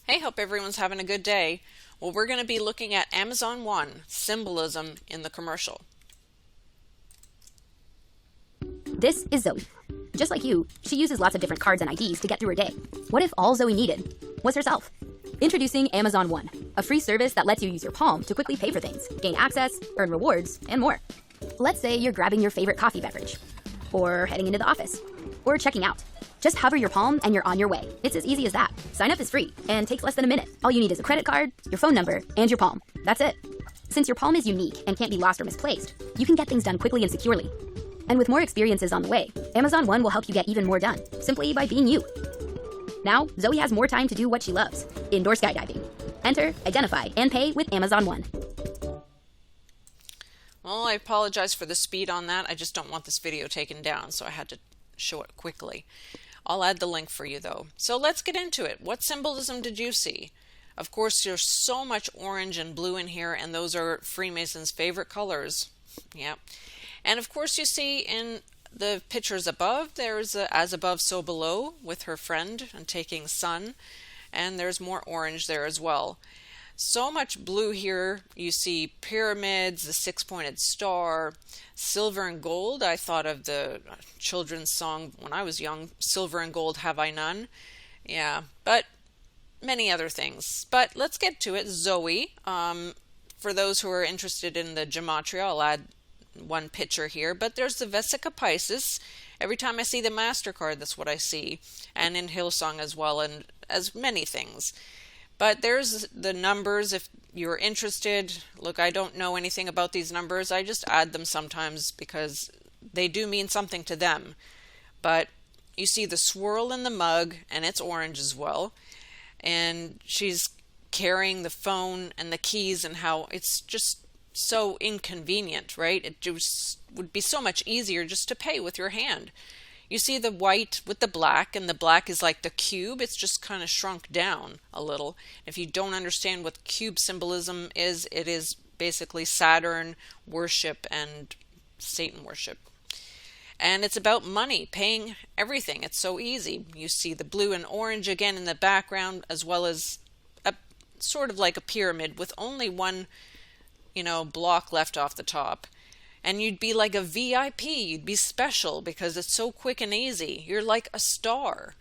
Hey, hope everyone's having a good day. Well, we're going to be looking at Amazon One, symbolism in the commercial. This is Zoe. Just like you, she uses lots of different cards and IDs to get through her day. What if all Zoe needed was herself? Introducing Amazon One, a free service that lets you use your palm to quickly pay for things, gain access, earn rewards, and more. Let's say you're grabbing your favorite coffee beverage, or heading into the office, or checking out. Just hover your palm and you're on your way. It's as easy as that. Sign up is free and takes less than a minute. All you need is a credit card, your phone number, and your palm. That's it. Since your palm is unique and can't be lost or misplaced, you can get things done quickly and securely. And with more experiences on the way, Amazon One will help you get even more done, simply by being you. Now, Zoe has more time to do what she loves, indoor skydiving. Enter, identify, and pay with Amazon One. Well, I apologize for the speed on that. I just don't want this video taken down, so I had to show it quickly. I'll add the link for you though. So let's get into it. What symbolism did you see? Of course, there's so much orange and blue in here, and those are Freemason's favorite colors. Yeah. And of course, you see in the pictures above, there's a as above, so below with her friend and taking sun, and there's more orange there as well. So much blue here. You see pyramids, the six-pointed star, silver and gold. I thought of the children's song when I was young, Silver and Gold Have I None. Yeah, but many other things. But let's get to it. Zoe, for those who are interested in the gematria, I'll add one picture here. But there's the Vesica Piscis. Every time I see the MasterCard, that's what I see. And in Hillsong as well, and as many things. But there's the numbers if you're interested. Look, I don't know anything about these numbers. I just add them sometimes because they do mean something to them. But you see the swirl in the mug, and it's orange as well. And she's carrying the phone and the keys, and how it's just so inconvenient, right? It just would be so much easier just to pay with your hand. You see the white with the black, and the black is like the cube. It's just kind of shrunk down a little. If you don't understand what cube symbolism is, it is basically Saturn worship and Satan worship. And it's about money, paying everything. It's so easy. You see the blue and orange again in the background, as well as a sort of like a pyramid with only one, block left off the top. And you'd be like a VIP, you'd be special because it's so quick and easy. You're like a star.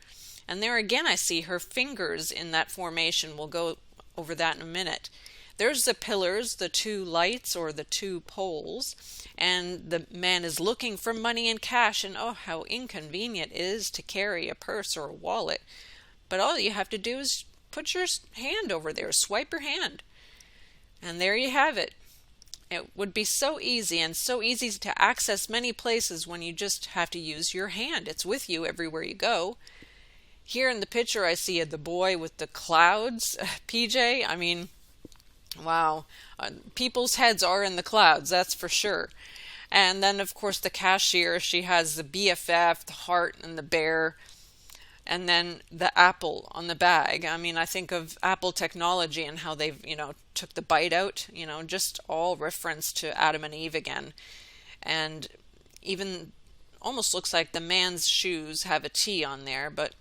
And there again, I see her fingers in that formation. We'll go over that in a minute. There's the pillars, the two lights or the two poles, and the man is looking for money and cash, and oh, how inconvenient it is to carry a purse or a wallet. But all you have to do is put your hand over there, swipe your hand, and there you have it. It would be so easy, and so easy to access many places when you just have to use your hand. It's with you everywhere you go. Here in the picture I see the boy with the clouds, PJ. I mean, wow. People's heads are in the clouds, that's for sure. And then of course the cashier, she has the BFF, the heart, and the bear. And then the apple on the bag. I mean, I think of Apple technology and how they've, took the bite out, just all reference to Adam and Eve again. And even almost looks like the man's shoes have a T on there, but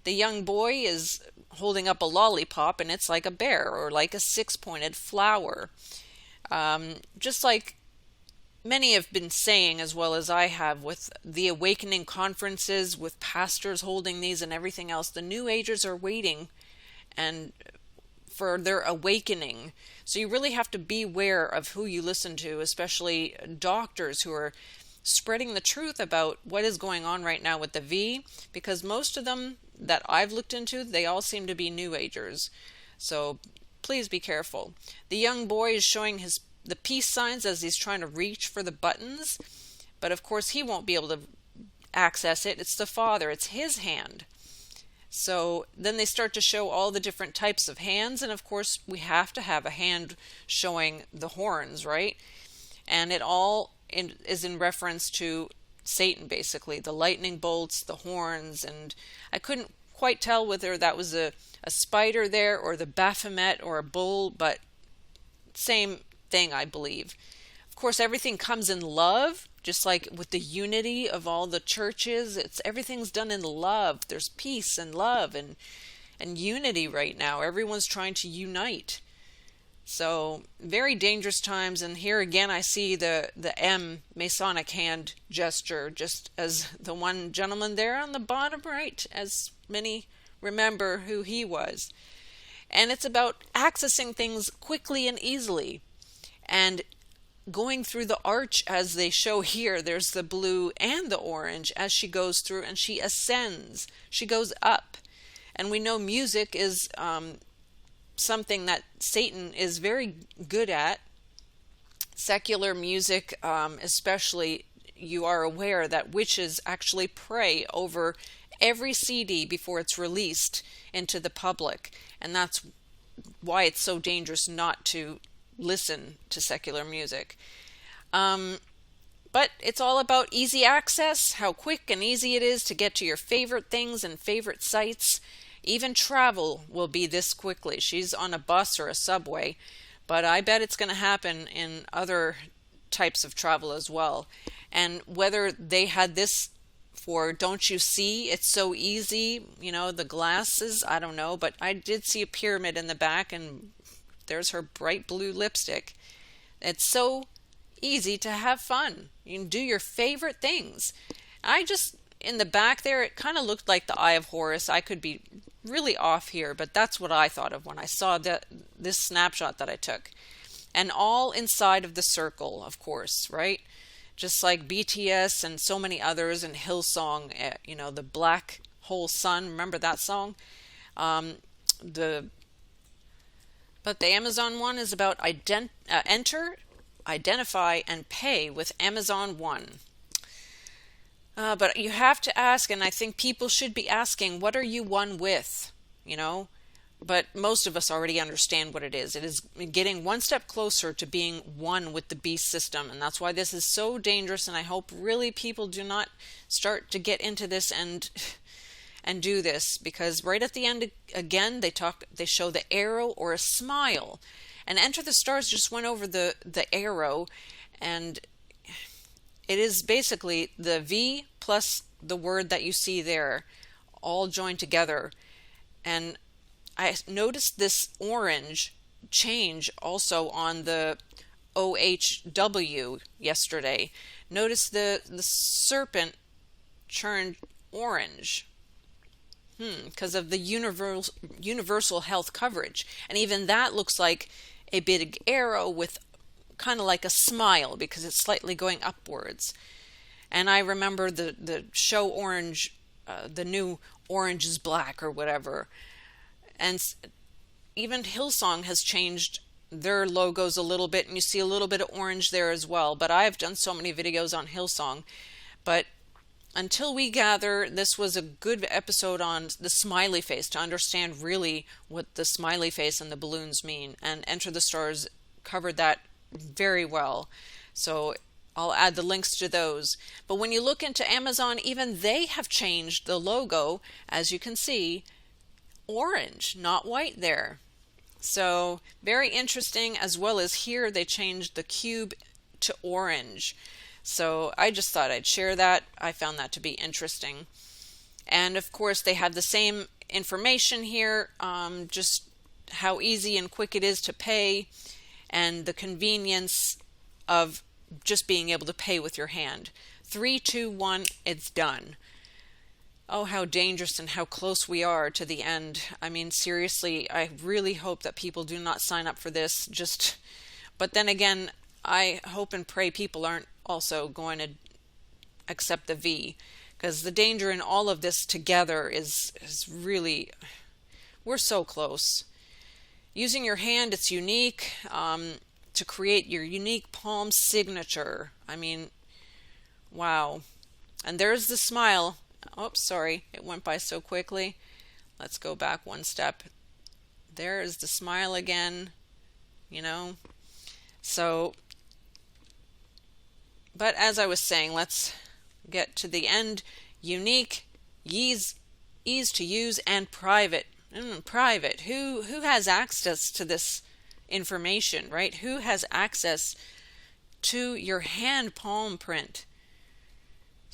the young boy is holding up a lollipop, and it's like a bear or like a six-pointed flower. Just like many have been saying, as well as I have, with the awakening conferences, with pastors holding these and everything else, the New Agers are waiting and for their awakening. So you really have to beware of who you listen to, especially doctors who are spreading the truth about what is going on right now with the V, because most of them that I've looked into, they all seem to be New Agers. So please be careful. The young boy is showing the peace signs as he's trying to reach for the buttons, but of course he won't be able to access it. It's the father, it's his hand. So then they start to show all the different types of hands, and of course we have to have a hand showing the horns, right? And it all is in reference to Satan, basically, the lightning bolts, the horns, and I couldn't quite tell whether that was a spider there or the Baphomet or a bull, but same thing, I believe. Of course, everything comes in love, just like with the unity of all the churches. Everything's done in love. There's peace and love, and and unity right now. Everyone's trying to unite. So very dangerous times. And here again I see the M, Masonic hand gesture, just as the one gentleman there on the bottom right, as many remember who he was. And it's about accessing things quickly and easily, and going through the arch as they show here. There's the blue and the orange as she goes through, and she ascends, she goes up. And we know music is something that Satan is very good at. Secular music, especially, you are aware that witches actually pray over every CD before it's released into the public, and that's why it's so dangerous not to listen to secular music. But it's all about easy access, how quick and easy it is to get to your favorite things and favorite sites. Even travel will be this quickly. She's on a bus or a subway, but I bet it's going to happen in other types of travel as well. And whether they had this for "Don't you see, it's so easy," the glasses, I don't know, but I did see a pyramid in the back, and there's her bright blue lipstick. It's so easy to have fun. You can do your favorite things. In the back there, it kind of looked like the Eye of Horus. I could be really off here, but that's what I thought of when I saw this snapshot that I took. And all inside of the circle, of course, right? Just like BTS and so many others, and Hillsong, the Black Hole Sun. Remember that song? But the Amazon one is about enter, identify, and pay with Amazon One. But you have to ask, and I think people should be asking, what are you one with? But most of us already understand what it is. It is getting one step closer to being one with the beast system, and that's why this is so dangerous. And I hope really people do not start to get into this and do this, because right at the end again they show the arrow or a smile, and Enter the Stars just went over the arrow, and it is basically the V plus the word that you see there, all joined together. And I noticed this orange change also on the OHW yesterday. Notice the serpent turned orange because of the universal health coverage. And even that looks like a big arrow with kind of like a smile, because it's slightly going upwards. And I remember the show Orange, the new Orange is Black or whatever. And even Hillsong has changed their logos a little bit, and you see a little bit of orange there as well. But I've done so many videos on Hillsong. But until we gather, this was a good episode on the smiley face, to understand really what the smiley face and the balloons mean. And Enter the Stars covered that very well. So I'll add the links to those. But when you look into Amazon, even they have changed the logo, as you can see, orange, not white there. So very interesting, as well as here they changed the cube to orange. So I just thought I'd share that. I found that to be interesting. And of course they have the same information here, just how easy and quick it is to pay, and the convenience of just being able to pay with your hand. 3, 2, 1, it's done. Oh, how dangerous and how close we are to the end. I mean, seriously, I really hope that people do not sign up for this. But then again, I hope and pray people aren't also going to accept the V, because the danger in all of this together is really, we're so close. Using your hand, it's unique, to create your unique palm signature. I mean, wow. And there's the smile. Oh, sorry, it went by so quickly. Let's go back one step. There is the smile again, So, but as I was saying, let's get to the end. Unique, ease to use, and private. Private. Who has access to this information, right? Who has access to your hand palm print?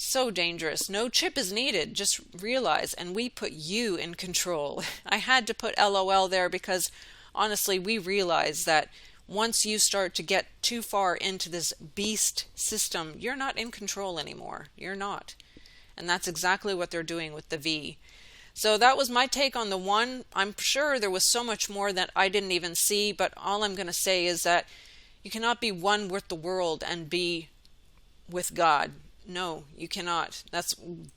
So dangerous. No chip is needed. Just realize, and we put you in control. I had to put LOL there because honestly, we realize that once you start to get too far into this beast system, you're not in control anymore. You're not. And that's exactly what they're doing with the V. So that was my take on the 1. I'm sure there was so much more that I didn't even see, but all I'm going to say is that you cannot be one with the world and be with God. No, you cannot. That's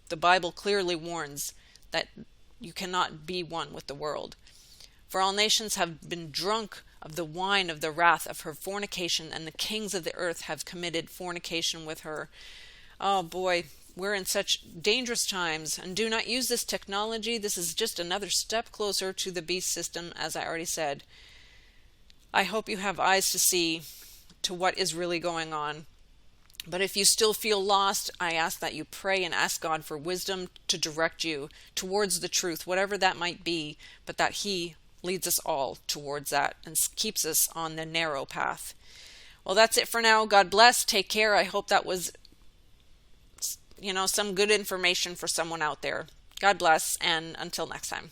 the Bible clearly warns that you cannot be one with the world. For all nations have been drunk of the wine of the wrath of her fornication, and the kings of the earth have committed fornication with her. Oh boy, we're in such dangerous times, and do not use this technology. This is just another step closer to the beast system, as I already said. I hope you have eyes to see to what is really going on. But if you still feel lost, I ask that you pray and ask God for wisdom to direct you towards the truth, whatever that might be, but that He leads us all towards that and keeps us on the narrow path. Well, that's it for now. God bless. Take care. I hope that was, some good information for someone out there. God bless, and until next time.